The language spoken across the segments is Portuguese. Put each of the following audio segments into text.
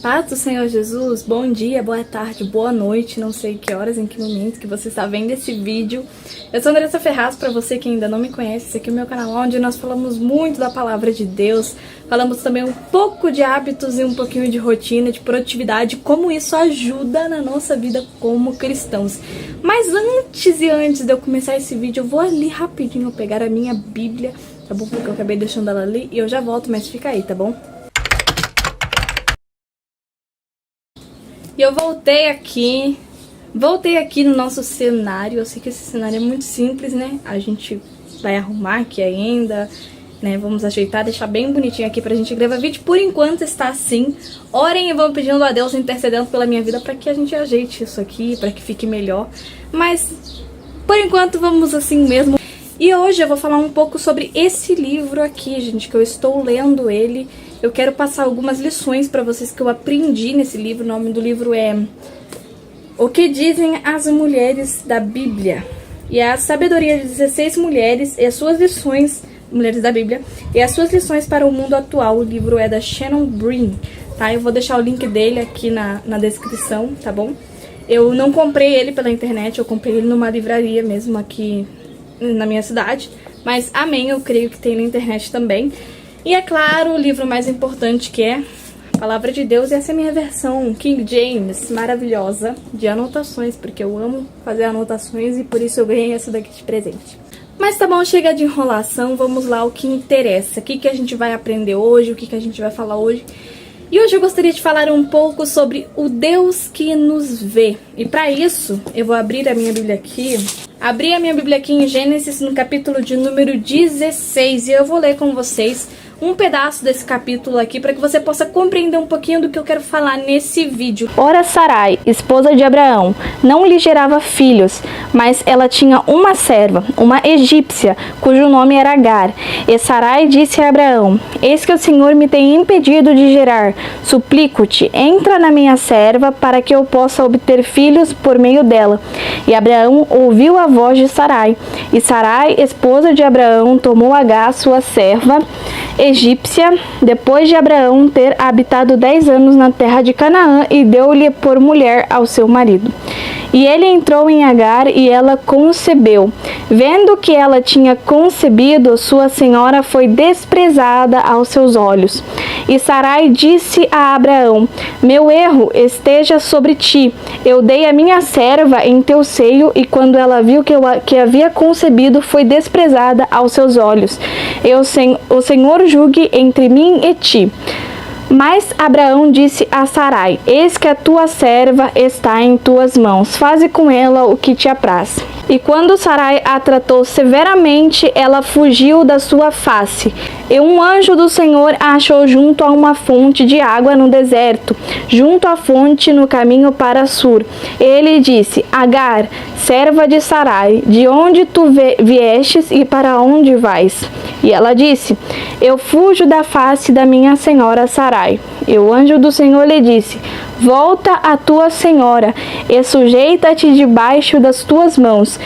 Paz do Senhor Jesus, bom dia, boa tarde, boa noite, não sei que horas, em que momento que você está vendo esse vídeo. Eu sou Andressa Ferraz, para você que ainda não me conhece, esse aqui é o meu canal onde nós falamos muito da palavra de Deus, falamos também um pouco de hábitos e um pouquinho de rotina, de produtividade, como isso ajuda na nossa vida como cristãos. Mas antes de eu começar esse vídeo, eu vou ali rapidinho pegar a minha Bíblia, tá bom? Porque eu acabei deixando ela ali e eu já volto, mas fica aí, tá bom? E eu voltei aqui no nosso cenário. Eu sei que esse cenário é muito simples, né? A gente vai arrumar aqui ainda, né? Vamos ajeitar, deixar bem bonitinho aqui pra gente gravar vídeo. Por enquanto está assim. Orem e vão pedindo a Deus, intercedendo pela minha vida pra que a gente ajeite isso aqui, pra que fique melhor. Mas, por enquanto, vamos assim mesmo. E hoje eu vou falar um pouco sobre esse livro aqui, gente, que eu estou lendo ele. Eu quero passar algumas lições para vocês que eu aprendi nesse livro. O nome do livro é O que Dizem as Mulheres da Bíblia. E é a sabedoria de 16 mulheres e as suas lições, mulheres da Bíblia, e as suas lições para o mundo atual. O livro é da Shannon Bream, tá? Eu vou deixar o link dele aqui na descrição, tá bom? Eu não comprei ele pela internet, eu comprei ele numa livraria mesmo aqui na minha cidade. Mas amém, eu creio que tem na internet também. E é claro, o livro mais importante, que é a Palavra de Deus. E essa é a minha versão King James, maravilhosa, de anotações, porque eu amo fazer anotações e por isso eu ganhei essa daqui de presente. Mas tá bom, chega de enrolação, vamos lá ao que interessa. O que a gente vai aprender hoje, o que a gente vai falar hoje. E hoje eu gostaria de falar um pouco sobre o Deus que nos vê. E para isso, eu vou abrir a minha Bíblia aqui. Abri a minha Bíblia aqui em Gênesis, no capítulo de número 16. E eu vou ler com vocês um pedaço desse capítulo aqui para que você possa compreender um pouquinho do que eu quero falar nesse vídeo. Ora, Sarai, esposa de Abraão, não lhe gerava filhos, mas ela tinha uma serva, uma egípcia, cujo nome era Agar. E Sarai disse a Abraão: eis que o Senhor me tem impedido de gerar. Suplico-te, entra na minha serva para que eu possa obter filhos por meio dela. E Abraão ouviu a voz de Sarai. E Sarai, esposa de Abraão, tomou Agar, sua serva egípcia, depois de Abraão ter habitado 10 anos na terra de Canaã, e deu-lhe por mulher ao seu marido. E ele entrou em Agar, e ela concebeu. Vendo que ela tinha concebido, sua senhora foi desprezada aos seus olhos. E Sarai disse a Abraão: meu erro esteja sobre ti. Eu dei a minha serva em teu seio, e quando ela viu que havia concebido, foi desprezada aos seus olhos. O Senhor julgue entre mim e ti. Mas Abraão disse a Sarai: eis que a tua serva está em tuas mãos, faze com ela o que te apraz. E quando Sarai a tratou severamente, ela fugiu da sua face. E um anjo do Senhor a achou junto a uma fonte de água no deserto, junto à fonte no caminho para Sur. Ele disse: Agar, serva de Sarai, de onde tu viestes e para onde vais? E ela disse: eu fujo da face da minha senhora Sarai. E o anjo do Senhor lhe disse: volta à tua senhora e sujeita-te debaixo das tuas mãos.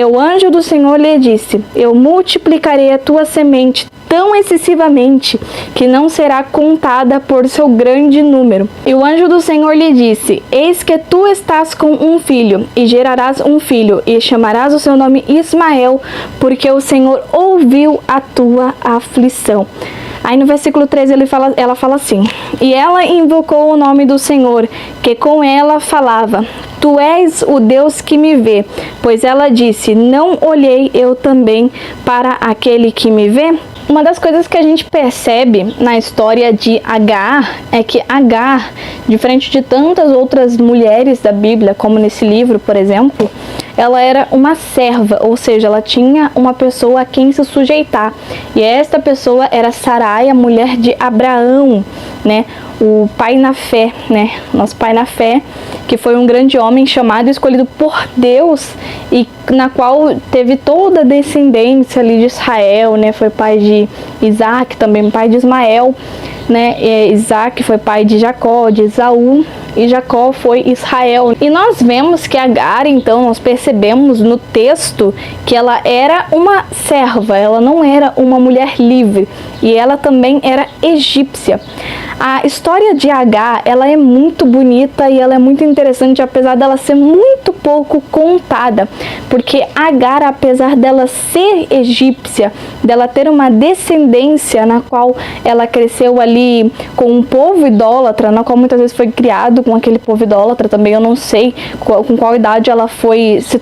O anjo do Senhor lhe disse: eu multiplicarei a tua semente tão excessivamente que não será contada por seu grande número. E o anjo do Senhor lhe disse: eis que tu estás com um filho, e gerarás um filho, e chamarás o seu nome Ismael, porque o Senhor ouviu a tua aflição. Aí no versículo 13 ela fala assim: e ela invocou o nome do Senhor, que com ela falava: tu és o Deus que me vê. Pois ela disse: não olhei eu também para aquele que me vê? Uma das coisas que a gente percebe na história de Agar é que Agar, diferente de tantas outras mulheres da Bíblia, como nesse livro, por exemplo, ela era uma serva, ou seja, ela tinha uma pessoa a quem se sujeitar. E esta pessoa era Sarai, a mulher de Abraão, né? O pai na fé, né? Nosso pai na fé, que foi um grande homem chamado e escolhido por Deus, e na qual teve toda a descendência ali de Israel, né? Foi pai de Isaac, também pai de Ismael, né? Isaac foi pai de Jacó, de Esaú, e Jacó foi Israel. E nós vemos que Agar, então, nós percebemos no texto que ela era uma serva, ela não era uma mulher livre, e ela também era egípcia. A história de Agar, ela é muito bonita e ela é muito interessante, apesar dela ser muito pouco contada, porque Agar, apesar dela ser egípcia, dela ter uma descendência na qual ela cresceu ali com um povo idólatra, na qual muitas vezes foi criado com aquele povo idólatra, também eu não sei com qual idade ela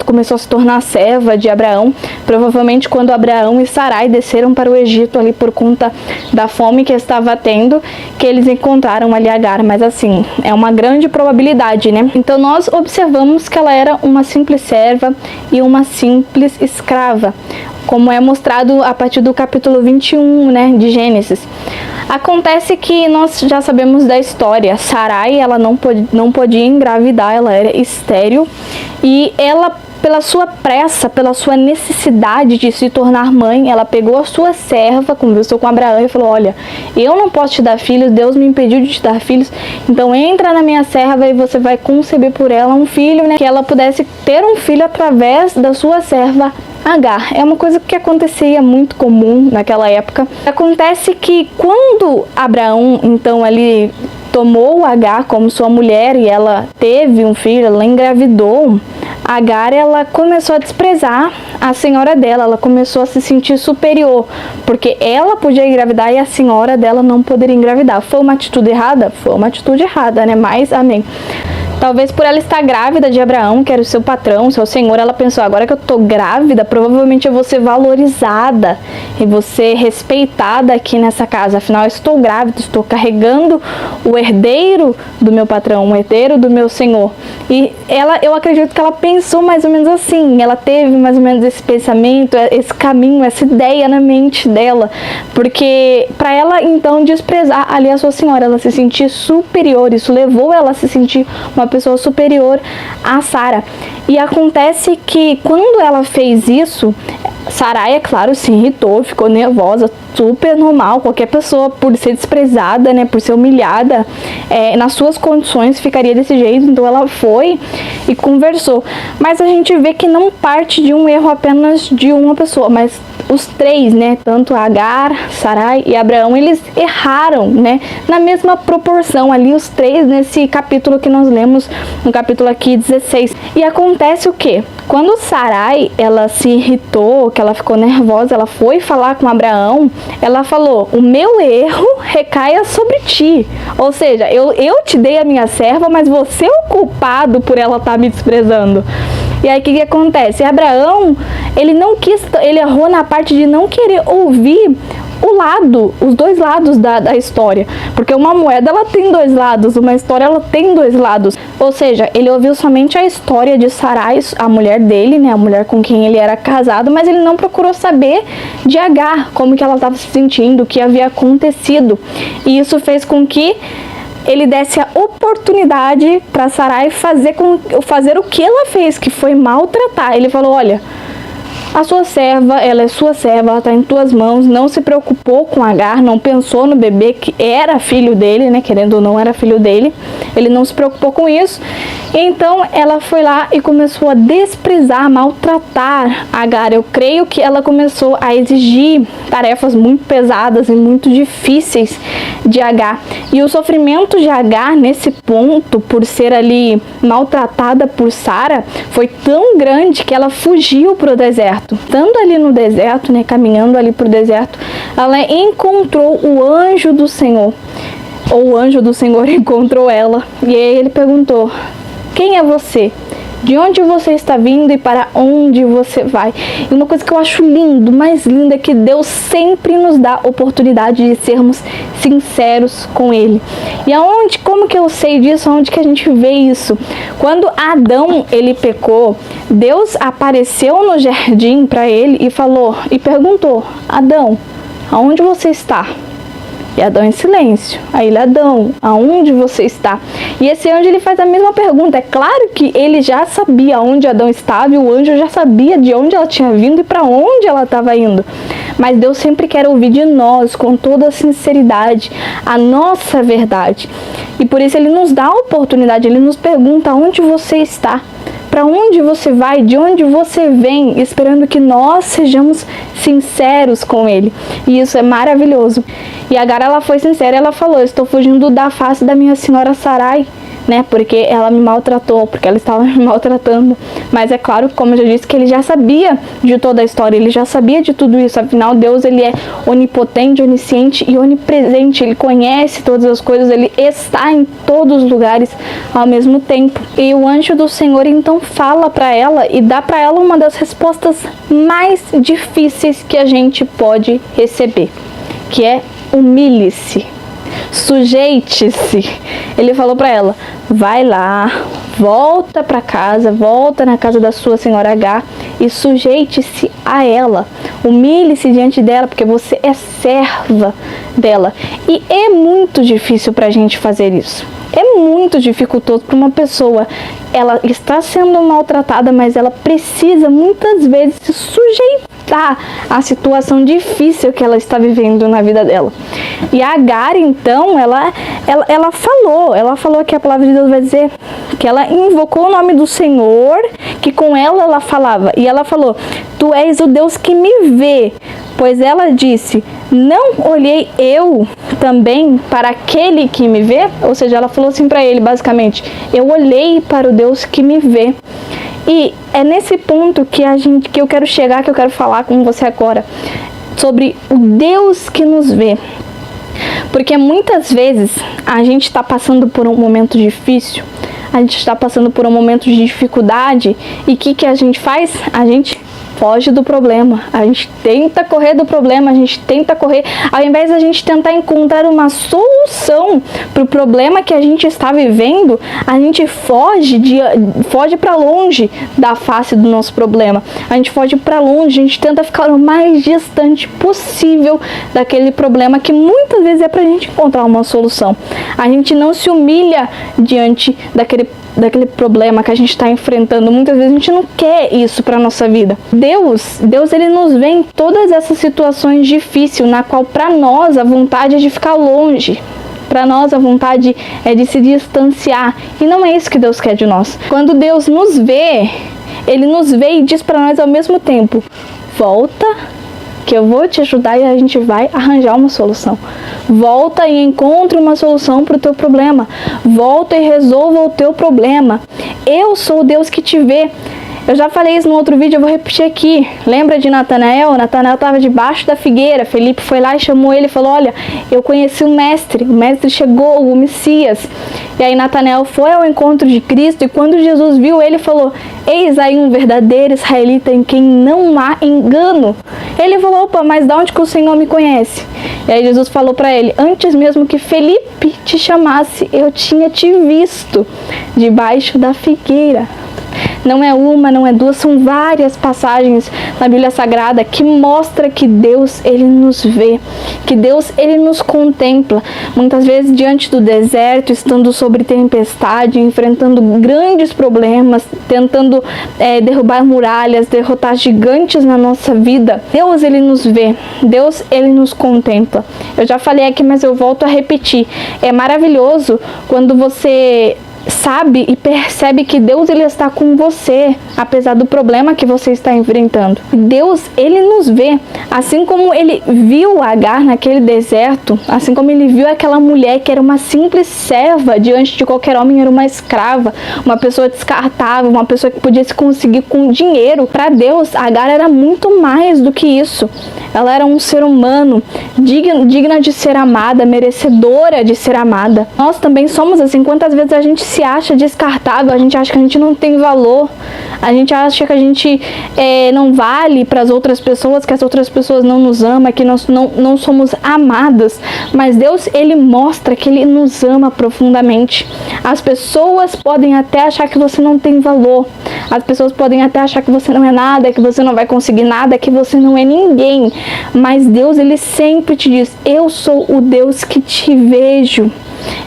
começou a se tornar serva de Abraão, provavelmente quando Abraão e Sarai desceram para o Egito ali por conta da fome que estava tendo, que eles encontraram ali Agar, mas assim, é uma grande probabilidade, né? Então nós observamos que ela era uma simples serva e uma simples escrava, como é mostrado a partir do capítulo 21, né, de Gênesis. Acontece que nós já sabemos da história. Sarai, ela não podia engravidar, ela era estéril, e ela, pela sua pressa, pela sua necessidade de se tornar mãe, ela pegou a sua serva, conversou com Abraão e falou: olha, eu não posso te dar filhos, Deus me impediu de te dar filhos, então entra na minha serva e você vai conceber por ela um filho, né, que ela pudesse ter um filho através da sua serva Agar. É uma coisa que acontecia muito comum naquela época. Acontece que quando Abraão, então, ali tomou Agar como sua mulher e ela teve um filho, ela engravidou, Agar, ela começou a desprezar a senhora dela, ela começou a se sentir superior, porque ela podia engravidar e a senhora dela não poderia engravidar. Foi uma atitude errada? Foi uma atitude errada, né? Mas, amém. Talvez por ela estar grávida de Abraão, que era o seu patrão, seu senhor, ela pensou: agora que eu tô grávida, provavelmente eu vou ser valorizada e vou ser respeitada aqui nessa casa. Afinal, eu estou grávida, estou carregando o herdeiro do meu patrão, o herdeiro do meu senhor. E eu acredito que ela pensou mais ou menos assim, ela teve mais ou menos esse pensamento, esse caminho, essa ideia na mente dela, porque para ela então desprezar ali a sua senhora, ela se sentir superior, isso levou ela a se sentir uma pessoa superior a Sara. E acontece que quando ela fez isso, Sarai, é claro, se irritou, ficou nervosa, super normal, qualquer pessoa por ser desprezada, né, por ser humilhada, nas suas condições ficaria desse jeito. Então ela foi e conversou, mas a gente vê que não parte de um erro apenas de uma pessoa, mas os três, né, tanto Agar, Sarai e Abraão, eles erraram, né, na mesma proporção ali, os três nesse capítulo que nós lemos, no capítulo aqui 16. E acontece o quê? Quando Sarai, ela se irritou, que ela ficou nervosa, ela foi falar com Abraão, ela falou: o meu erro recaia sobre ti. Ou seja, eu te dei a minha serva, mas você é o culpado por ela estar me desprezando. E aí o que acontece? Abraão, ele errou na parte de não querer ouvir os dois lados da história, porque uma moeda ela tem dois lados, uma história ela tem dois lados. Ou seja, ele ouviu somente a história de Sarai, a mulher dele, né, a mulher com quem ele era casado, mas ele não procurou saber de Agar, como que ela estava se sentindo, o que havia acontecido. E isso fez com que ele desse a oportunidade para Sarai fazer o que ela fez, que foi maltratar. Ele falou: olha, a sua serva, ela é sua serva, ela está em tuas mãos. Não se preocupou com Agar, não pensou no bebê que era filho dele, né, querendo ou não era filho dele. Ele não se preocupou com isso. Então ela foi lá e começou a desprezar, maltratar Agar. Eu creio que ela começou a exigir tarefas muito pesadas e muito difíceis de Agar. E o sofrimento de Agar nesse ponto, por ser ali maltratada por Sara, foi tão grande que ela fugiu para o deserto. Estando ali no deserto, né, caminhando ali para o deserto, ela encontrou o anjo do Senhor. Ou o anjo do Senhor encontrou ela. E aí ele perguntou: quem é você? De onde você está vindo e para onde você vai? E uma coisa que eu acho lindo, mais linda, é que Deus sempre nos dá oportunidade de sermos sinceros com Ele. E como que eu sei disso? Aonde que a gente vê isso? Quando Adão, ele pecou, Deus apareceu no jardim para ele e perguntou: Adão, aonde você está? E Adão em silêncio. Aí ele: Adão, aonde você está? E esse anjo, ele faz a mesma pergunta. É claro que ele já sabia onde Adão estava, e o anjo já sabia de onde ela tinha vindo e para onde ela estava indo. mas Deus sempre quer ouvir de nós, com toda a sinceridade, a nossa verdade. E por isso Ele nos dá a oportunidade, Ele nos pergunta onde você está, para onde você vai, de onde você vem, esperando que nós sejamos sinceros com Ele. E isso é maravilhoso. E Agar, ela foi sincera, ela falou: estou fugindo da face da minha senhora Sarai, né? Porque ela me maltratou, porque ela estava me maltratando. Mas é claro, como eu já disse, que ele já sabia de toda a história, ele já sabia de tudo isso. Afinal, Deus, ele é onipotente, onisciente e onipresente. Ele conhece todas as coisas, ele está em todos os lugares ao mesmo tempo. E o anjo do Senhor então fala para ela e dá para ela uma das respostas mais difíceis que a gente pode receber, que é: humilhe-se, sujeite-se. Ele falou para ela: vai lá, volta para casa, volta na casa da sua senhora Agar e sujeite-se a ela, humilhe-se diante dela, porque você é serva dela. E é muito difícil para a gente fazer isso. É muito dificultoso para uma pessoa. Ela está sendo maltratada, mas ela precisa muitas vezes se sujeitar à situação difícil que ela está vivendo na vida dela. E a Agar, então, ela falou que a palavra de Deus vai dizer que ela invocou o nome do Senhor, que com ela falava. E ela falou: tu és o Deus que me vê. Pois ela disse: não olhei eu também para aquele que me vê? Ou seja, ela falou assim para ele, basicamente: eu olhei para o Deus que me vê. E é nesse ponto que eu quero chegar, que eu quero falar com você agora, sobre o Deus que nos vê. Porque muitas vezes a gente está passando por um momento difícil, a gente está passando por um momento de dificuldade, e o que a gente faz? A gente foge do problema, a gente tenta correr do problema, a gente tenta correr, ao invés da gente tentar encontrar uma solução para o problema que a gente está vivendo, a gente foge para longe da face do nosso problema, a gente foge para longe, a gente tenta ficar o mais distante possível daquele problema, que muitas vezes é para a gente encontrar uma solução. A gente não se humilha diante daquele problema que a gente está enfrentando. Muitas vezes a gente não quer isso para nossa vida. Deus ele nos vê em todas essas situações difíceis, na qual para nós a vontade é de ficar longe. Para nós a vontade é de se distanciar. E não é isso que Deus quer de nós. Quando Deus nos vê, Ele nos vê e diz para nós ao mesmo tempo: volta, que eu vou te ajudar e a gente vai arranjar uma solução. Volta e encontre uma solução para o teu problema. Volta e resolva o teu problema. Eu sou o Deus que te vê. Eu já falei isso no outro vídeo, eu vou repetir aqui. Lembra de Natanael? Natanael estava debaixo da figueira. Felipe foi lá e chamou ele e falou: olha, eu conheci o mestre chegou, o Messias. E aí Natanael foi ao encontro de Cristo, e quando Jesus viu ele, falou: eis aí um verdadeiro israelita em quem não há engano. Ele falou: opa, mas de onde que o Senhor me conhece? E aí Jesus falou para ele: antes mesmo que Felipe te chamasse, eu tinha te visto debaixo da figueira. Não é uma, não é duas, são várias passagens na Bíblia Sagrada que mostra que Deus, Ele nos vê, que Deus, Ele nos contempla. Muitas vezes diante do deserto, estando sobre tempestade, enfrentando grandes problemas, tentando derrubar muralhas, derrotar gigantes na nossa vida. Deus, Ele nos vê, Deus, Ele nos contempla. Eu já falei aqui, mas eu volto a repetir. É maravilhoso quando você sabe e percebe que Deus, Ele está com você, apesar do problema que você está enfrentando. Deus, Ele nos vê, assim como Ele viu Agar naquele deserto, assim como Ele viu aquela mulher que era uma simples serva diante de qualquer homem, era uma escrava, uma pessoa descartável, uma pessoa que podia se conseguir com dinheiro. Para Deus, Agar era muito mais do que isso. Ela era um ser humano, digna de ser amada, merecedora de ser amada. Nós também somos assim. Quantas vezes a gente se acha descartável, a gente acha que a gente não tem valor, a gente acha que a gente não vale para as outras pessoas, que as outras pessoas não nos amam, que nós não somos amadas. Mas Deus, Ele mostra que Ele nos ama profundamente. As pessoas podem até achar que você não tem valor, as pessoas podem até achar que você não é nada, que você não vai conseguir nada, que você não é ninguém. Mas Deus, Ele sempre te diz: eu sou o Deus que te vejo.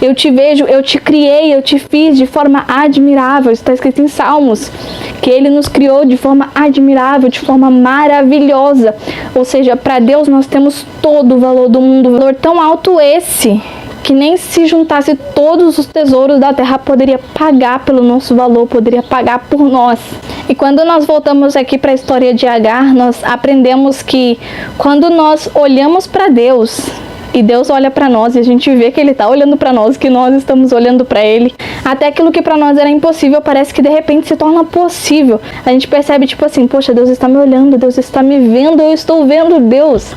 Eu te vejo, eu te criei, eu te fiz de forma admirável. Está escrito em Salmos que Ele nos criou de forma admirável, de forma maravilhosa. Ou seja, para Deus nós temos todo o valor do mundo, um valor tão alto esse, que nem se juntasse todos os tesouros da terra poderia pagar pelo nosso valor, poderia pagar por nós. E quando nós voltamos aqui para a história de Agar, nós aprendemos que quando nós olhamos para Deus, e Deus olha para nós e a gente vê que Ele está olhando para nós, que nós estamos olhando para Ele. Até aquilo que para nós era impossível parece que de repente se torna possível. A gente percebe tipo assim, poxa, Deus está me olhando, Deus está me vendo, eu estou vendo Deus.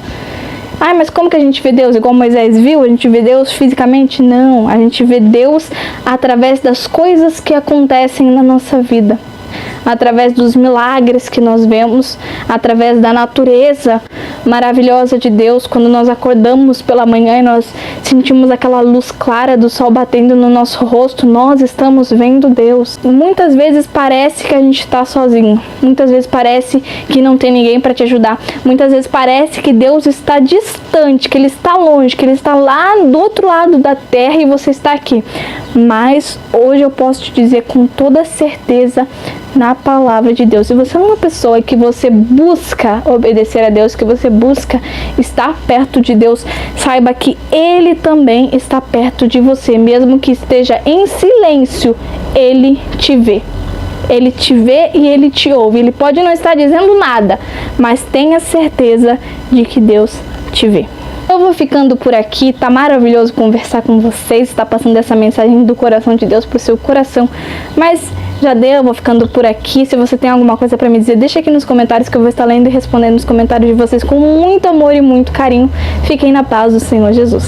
Ai, mas como que a gente vê Deus? Igual Moisés viu? A gente vê Deus fisicamente? Não, a gente vê Deus através das coisas que acontecem na nossa vida. Através dos milagres que nós vemos, através da natureza maravilhosa de Deus. Quando nós acordamos pela manhã e nós sentimos aquela luz clara do sol batendo no nosso rosto, nós estamos vendo Deus. Muitas vezes parece que a gente está sozinho, muitas vezes parece que não tem ninguém para te ajudar, muitas vezes parece que Deus está distante, que Ele está longe, que Ele está lá do outro lado da terra e você está aqui. Mas hoje eu posso te dizer com toda certeza, na palavra de Deus, se você é uma pessoa que você busca obedecer a Deus, que você busca estar perto de Deus, saiba que Ele também está perto de você, mesmo que esteja em silêncio, Ele te vê. Ele te vê e Ele te ouve. Ele pode não estar dizendo nada, mas tenha certeza de que Deus te vê. Eu vou ficando por aqui, tá maravilhoso conversar com vocês, tá passando essa mensagem do coração de Deus pro seu coração, mas já deu, eu vou ficando por aqui. Se você tem alguma coisa pra me dizer, deixa aqui nos comentários que eu vou estar lendo e respondendo nos comentários de vocês com muito amor e muito carinho. Fiquem na paz do Senhor Jesus.